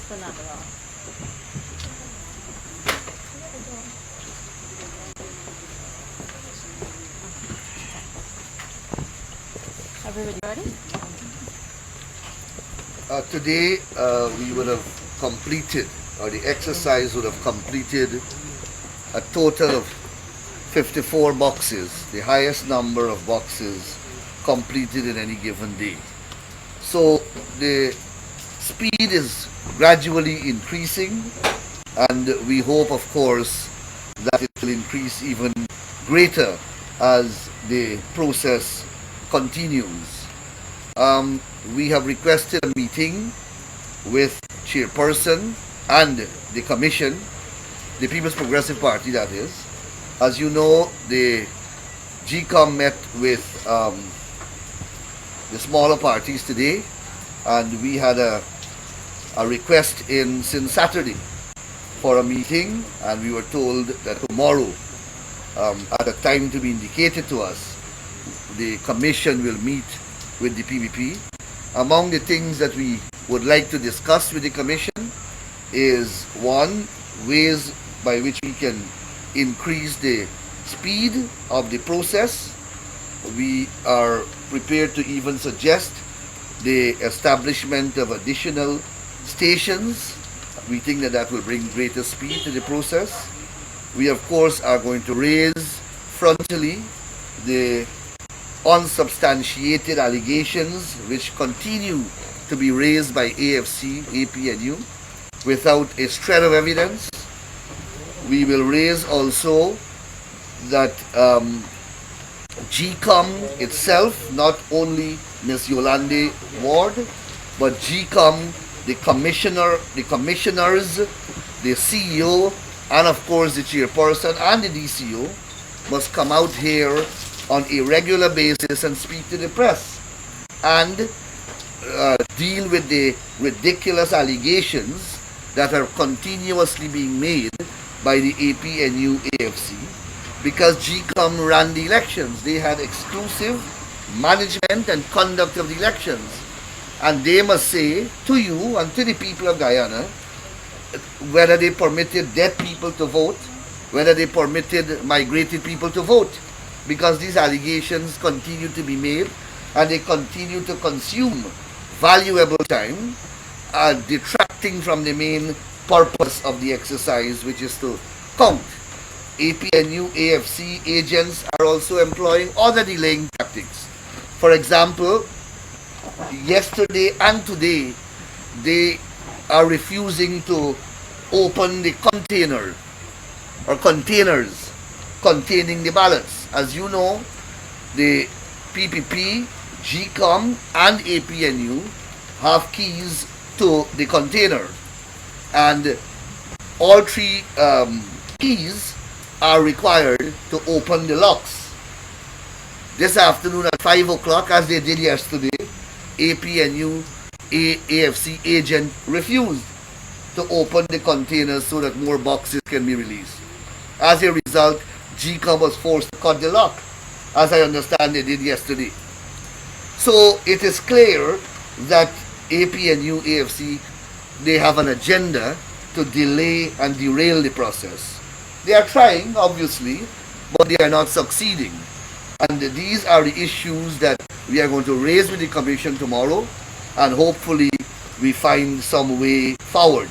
Mr. Nandlall. Everybody ready? Today we would have completed, or the exercise would have completed, a total of 54 boxes, the highest number of boxes completed in any given day. So the speed is gradually increasing, and we hope, of course, that it will increase even greater as the process continues. We have requested a meeting with chairperson and the commission, the People's Progressive Party, that is. As you know, the GCOM met with the smaller parties today, and we had a request in since Saturday for a meeting, and we were told that tomorrow, at a time to be indicated to us, the commission will meet with the PPP. Among the things that we would like to discuss with the commission is, one, ways by which we can increase the speed of the process. We are prepared to even suggest the establishment of additional stations. We think that that will bring greater speed to the process. We, of course, are going to raise frontally the unsubstantiated allegations which continue to be raised by AFC, APNU, without a shred of evidence. We will raise also that GCOM itself, not only Ms. Yolande Ward, but GCOM, the commissioners, the CEO, and of course the chairperson and the DCO must come out here on a regular basis and speak to the press and deal with the ridiculous allegations that are continuously being made by the APNU AFC, because GCOM ran the elections. They had exclusive management and conduct of the elections, and they must say to you and to the people of Guyana whether they permitted dead people to vote, whether they permitted migrated people to vote, because these allegations continue to be made and they continue to consume valuable time, detracting from the main purpose of the exercise, which is to count. APNU, AFC agents are also employing other delaying tactics. For example, yesterday and today, they are refusing to open the container or containers containing the ballots. As you know, the PPP, GCOM, and APNU have keys to the container, and all three keys are required to open the locks. This afternoon at 5 o'clock, as they did yesterday, APNU AFC agent refused to open the containers so that more boxes can be released. As a result, GCOM was forced to cut the lock, as I understand they did yesterday. So it is clear that APNU AFC, they have an agenda to delay and derail the process. They are trying, obviously, but they are not succeeding. And these are the issues that we are going to raise with the Commission tomorrow, and hopefully we find some way forward.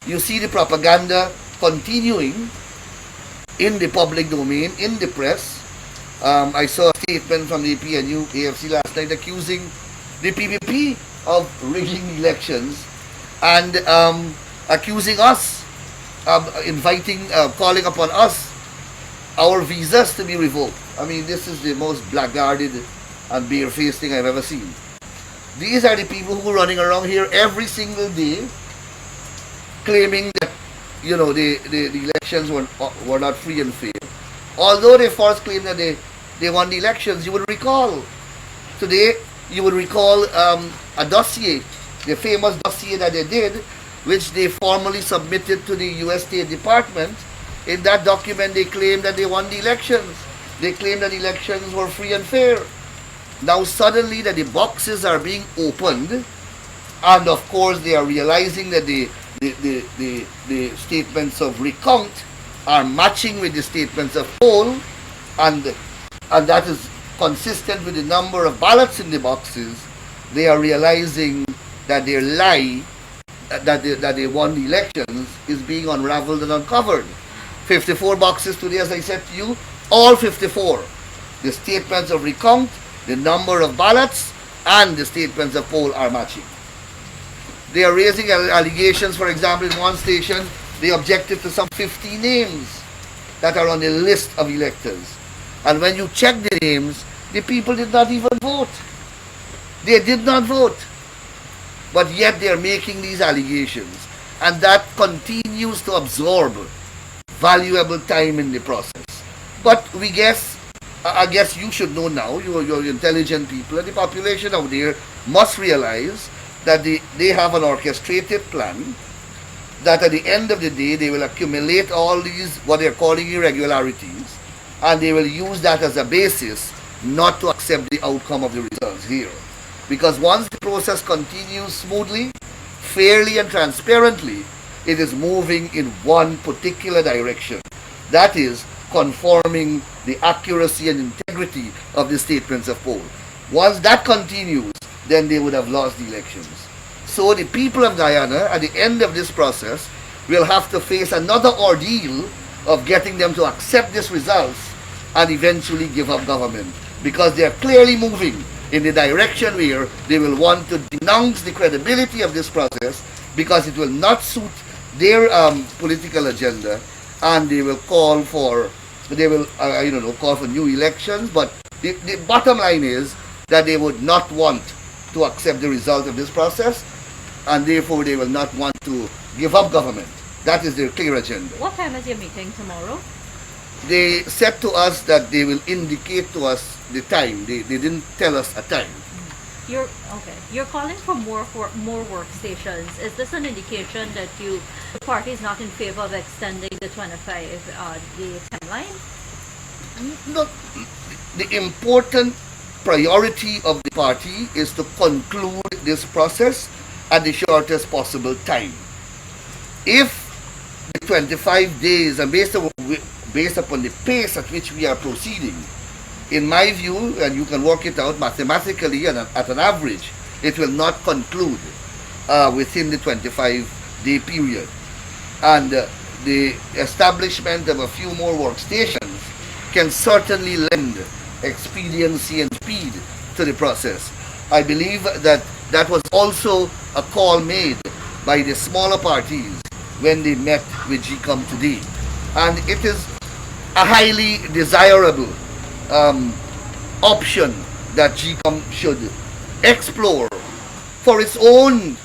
You see the propaganda continuing in the public domain, in the press. I saw a statement from the PNU AFC last night accusing the PPP of rigging elections, and accusing us, calling upon us, our visas to be revoked. I mean, this is the most blackguarded and barefaced thing I've ever seen. These are the people who are running around here every single day claiming that, you know, the elections were not free and fair. Although they first claimed that they won the elections, you would recall today, you would recall a dossier, the famous dossier that they did, which they formally submitted to the US State Department. In that document, they claimed that they won the elections. They claimed that elections were free and fair. Now suddenly that the boxes are being opened And of course, they are realizing that the statements of recount are matching with the statements of poll, and that is consistent with the number of ballots in the boxes. They are realizing that their lie, that they won the elections, is being unraveled and uncovered. 54 boxes today, as I said to you, all 54. The statements of recount, the number of ballots, and the statements of poll are matching. They are raising allegations. For example, in one station, they objected to some 50 names that are on the list of electors. And when you check the names, the people did not even vote. They did not vote. But yet they are making these allegations. And that continues to absorb valuable time in the process. But I guess you should know now, you're intelligent people, and the population out there must realize that they have an orchestrated plan, that at the end of the day they will accumulate all these what they're calling irregularities, and they will use that as a basis not to accept the outcome of the results here. Because once the process continues smoothly, fairly and transparently, it is moving in one particular direction. That is conforming the accuracy and integrity of the statements of poll. Once that continues, then they would have lost the elections. So the people of Guyana, at the end of this process, will have to face another ordeal of getting them to accept these results and eventually give up government, because they are clearly moving in the direction where they will want to denounce the credibility of this process because it will not suit their political agenda, and they will call for new elections. But the bottom line is that they would not want to accept the result of this process, and therefore they will not want to give up government. That is their clear agenda. What time is your meeting tomorrow? They said to us that they will indicate to us the time. They didn't tell us a time. You're calling for more workstations. Is this an indication that the party is not in favor of extending the 25-day timeline? Look, the important priority of the party is to conclude this process at the shortest possible time. If the 25 days, and based upon the pace at which we are proceeding, in my view, and you can work it out mathematically and at an average, it will not conclude within the 25-day period. And the establishment of a few more workstations can certainly lend expediency and speed to the process. I believe that that was also a call made by the smaller parties when they met with GCOM today. And it is a highly desirable option that GCOM should explore for its own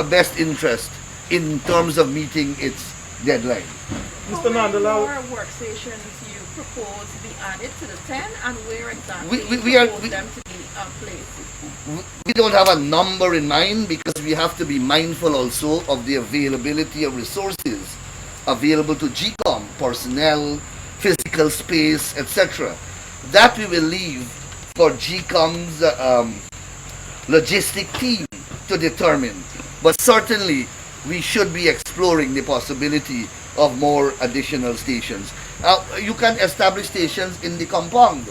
best interest in terms of meeting its deadline. Mr. Nandlall, how many more workstations you propose to be added to the 10, and where exactly you propose them to be placed? We don't have a number in mind, because we have to be mindful also of the availability of resources available to GCOM, personnel, physical space, etc. That we will leave for GCOM's logistic team to determine. But certainly, we should be exploring the possibility of more additional stations. You can establish stations in the compound.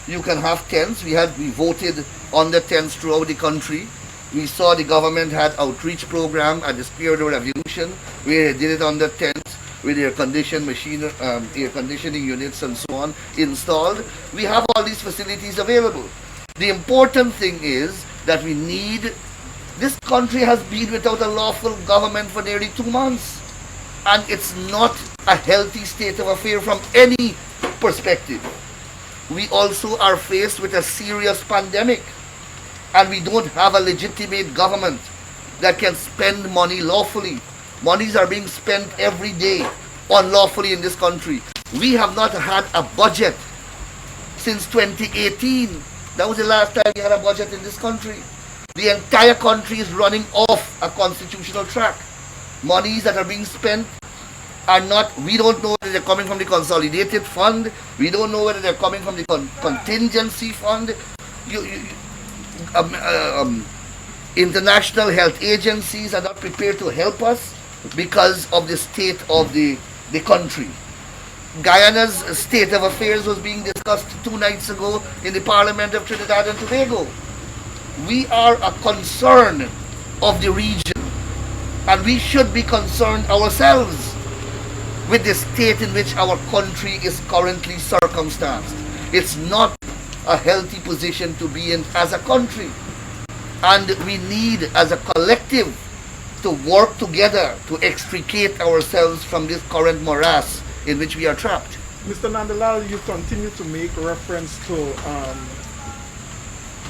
You can have tents. We voted on the tents throughout the country. We saw the government had outreach program at the Spirit of Revolution, where they did it on the tents with air conditioning units and so on installed. We have all these facilities available. The important thing is that this country has been without a lawful government for nearly 2 months, and it's not a healthy state of affairs from any perspective. We also are faced with a serious pandemic, and we don't have a legitimate government that can spend money lawfully. Monies are being spent every day unlawfully in this country. We have not had a budget since 2018. That was the last time we had a budget in this country. The entire country is running off a constitutional track. Monies that are being spent are not, we don't know whether they're coming from the consolidated fund. We don't know whether they're coming from the contingency fund. International health agencies are not prepared to help us because of the state of the country. Guyana's state of affairs was being discussed 2 nights ago in the Parliament of Trinidad and Tobago. We are a concern of the region, and we should be concerned ourselves with the state in which our country is currently circumstanced. It's not a healthy position to be in as a country, and we need as a collective to work together to extricate ourselves from this current morass in which we are trapped. Mr. Nandlall, you continue to make reference to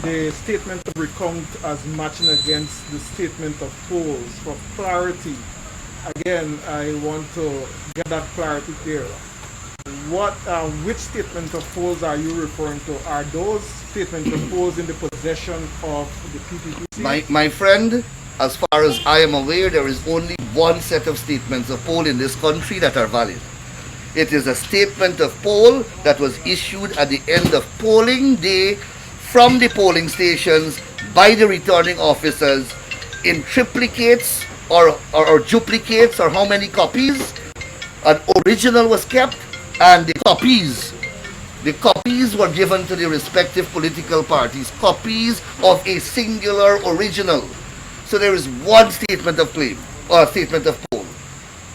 the statement of recount as matching against the statement of polls. For clarity, again, I want to get that clarity there. Which statement of polls are you referring to? Are those statements of polls in the possession of the PPPC? My friend, as far as I am aware, there is only one set of statements of poll in this country that are valid. It is a statement of poll that was issued at the end of polling day from the polling stations by the returning officers in triplicates or duplicates, or how many copies. An original was kept, and the copies were given to the respective political parties. Copies of a singular original. So there is one statement of claim, or statement of poll.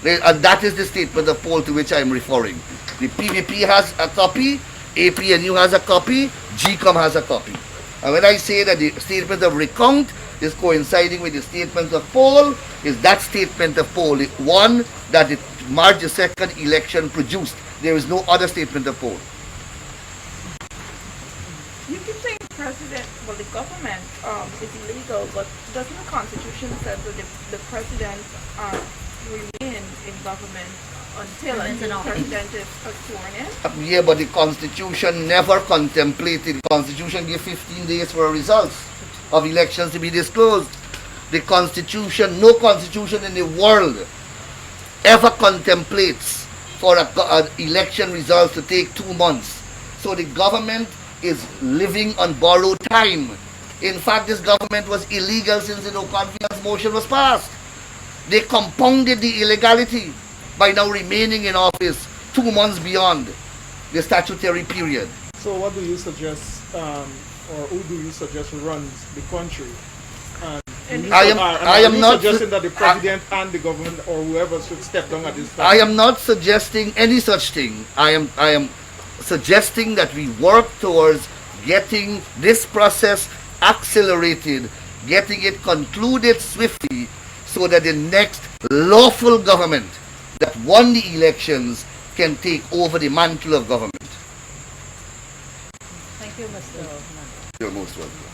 And that is the statement of poll to which I am referring. The PVP has a copy, APNU has a copy, GCOM has a copy. And when I say that the statement of recount is coinciding with the statement of poll, is that statement of poll, the one that the March the 2nd election produced. There is no other statement of poll. You keep saying the government is illegal, but doesn't the Constitution say that the president remain in government until the president is sworn in? Yeah, but the Constitution never contemplated. The Constitution gave 15 days for results of elections to be disclosed. The Constitution, no Constitution in the world ever contemplates for an election results to take 2 months. So the government is living on borrowed time. In fact, this government was illegal since the no confidence motion was passed. They compounded the illegality by now remaining in office 2 months beyond the statutory period. So what do you suggest, or who do you suggest runs the country? I am not suggesting that the president and the government or whoever should step down at this time. I am not suggesting any such thing. I am suggesting that we work towards getting this process accelerated, getting it concluded swiftly, so that the next lawful government that won the elections can take over the mantle of government. Thank you, Mr. Nandlall. You're most welcome.